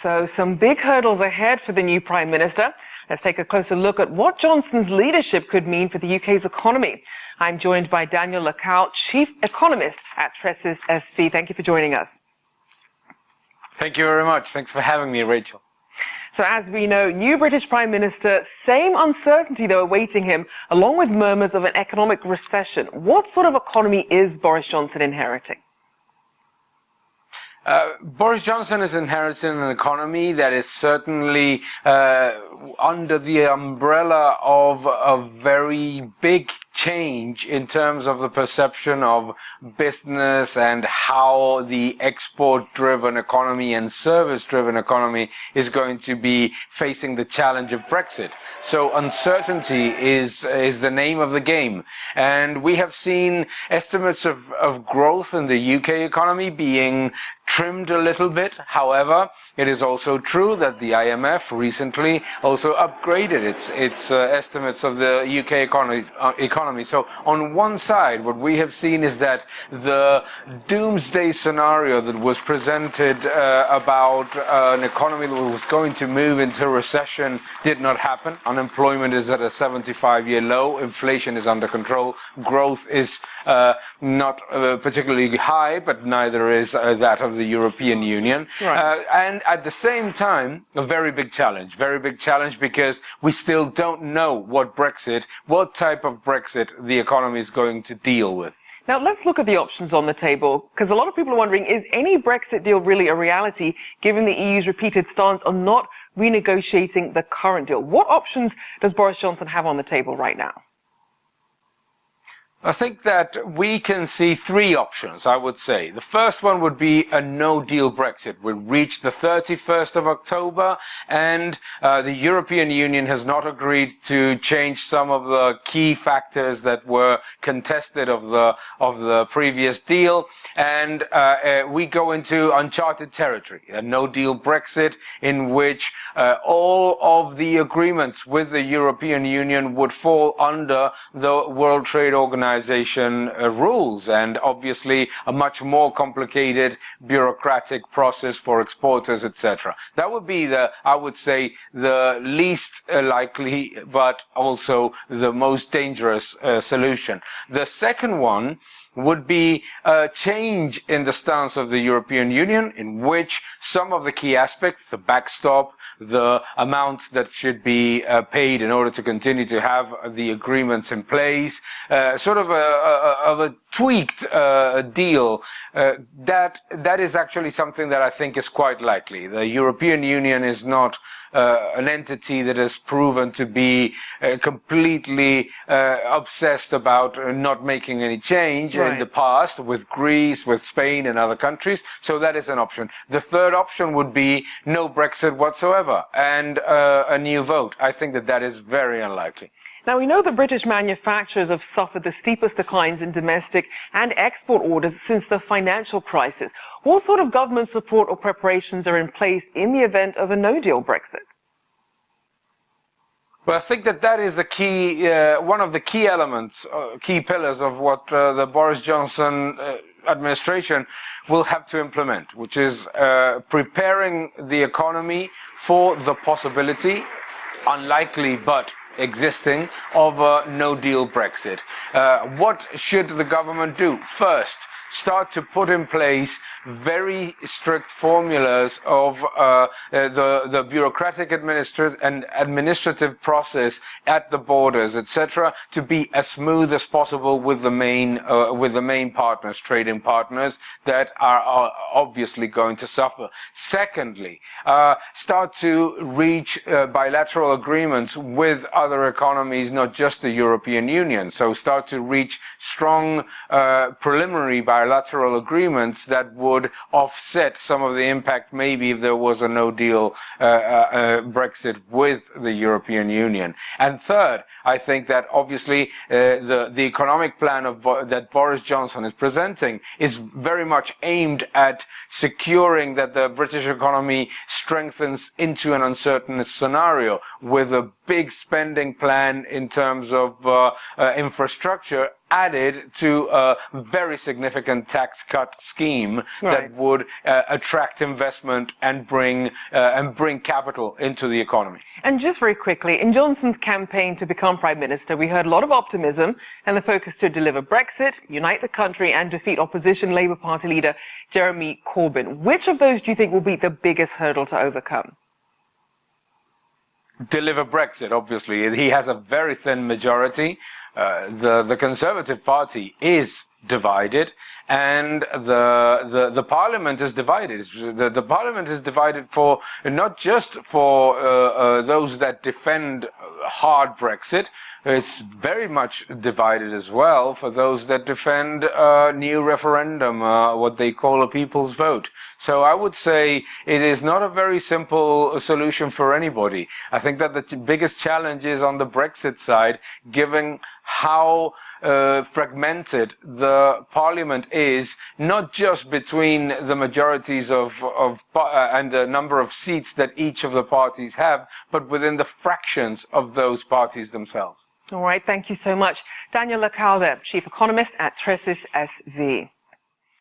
So some big hurdles ahead for the new Prime Minister. Let's take a closer look at what Johnson's leadership could mean for the UK's economy. I'm joined by Daniel Lacalle, Chief Economist at Tressis SV. Thank you for joining us. Thank you very much. Thanks for having me, Rachel. So as we know, new British Prime Minister, same uncertainty though awaiting him, along with murmurs of an economic recession. What sort of economy is Boris Johnson inheriting? Boris Johnson is inheriting an economy that is certainly under the umbrella of a very big change in terms of the perception of business and how the export-driven economy and service-driven economy is going to be facing the challenge of Brexit. So uncertainty is the name of the game. And we have seen estimates of growth in the UK economy being trimmed a little bit. However, it is also true that the IMF recently also upgraded its estimates of the UK economy. So on one side, what we have seen is that the doomsday scenario that was presented about an economy that was going to move into recession did not happen. Unemployment is at a 75-year low. Inflation is under control. Growth is not particularly high, but neither is that of the European Union. Right. And at the same time, a very big challenge because we still don't know what type of Brexit the economy is going to deal with. Now let's look at the options on the table, because a lot of people are wondering, is any Brexit deal really a reality given the EU's repeated stance on not renegotiating the current deal? What options does Boris Johnson have on the table right now? I think that we can see three options, I would say. The first one would be a no-deal Brexit. We'll reach the 31st of October, and the European Union has not agreed to change some of the key factors that were contested of the previous deal, and we go into uncharted territory, a no-deal Brexit in which all of the agreements with the European Union would fall under the World Trade Organization rules, and obviously a much more complicated bureaucratic process for exporters, etc. That would be I would say, the least likely, but also the most dangerous solution. The second one would be a change in the stance of the European Union, in which some of the key aspects, the backstop, the amounts that should be paid in order to continue to have the agreements in place, sort of a tweaked deal, that is actually something that I think is quite likely. The European Union is not an entity that has proven to be completely obsessed about not making any change in the past, with Greece, with Spain and other countries. So that is an option. The third option would be no Brexit whatsoever and a new vote. I think that is very unlikely. Now, we know that British manufacturers have suffered the steepest declines in domestic and export orders since the financial crisis. What sort of government support or preparations are in place in the event of a no-deal Brexit? Well, I think that is the key, one of the key elements, key pillars of what the Boris Johnson administration will have to implement, which is preparing the economy for the possibility, unlikely but existing, of a no-deal Brexit. What should the government do? First, start to put in place very strict formulas of the bureaucratic administrative process at the borders, etc., to be as smooth as possible with the main partners, trading partners that are obviously going to suffer. Secondly, start to reach bilateral agreements with other economies, not just the European Union. So start to reach strong preliminary bilateral agreements that would offset some of the impact maybe if there was a no-deal Brexit with the European Union. And third, I think that obviously the economic plan that Boris Johnson is presenting is very much aimed at securing that the British economy strengthens into an uncertain scenario with a big spending spending plan in terms of infrastructure added to a very significant tax cut scheme that would attract investment and bring capital into the economy. And just very quickly, in Johnson's campaign to become Prime Minister, we heard a lot of optimism and the focus to deliver Brexit, unite the country and defeat opposition Labour Party leader Jeremy Corbyn. Which of those do you think will be the biggest hurdle to overcome? Deliver Brexit, obviously. He has a very thin majority. The Conservative Party is divided, and the Parliament is divided. The Parliament is divided for not just for those that defend hard Brexit. It's very much divided as well for those that defend a new referendum, what they call a people's vote. So I would say it is not a very simple solution for anybody. I think that the biggest challenge is on the Brexit side, given how fragmented the parliament is, not just between the majorities and the number of seats that each of the parties have, but within the fractions of those parties themselves. All right, thank you so much. Daniel Lacalle, Chief Economist at Tressis SV.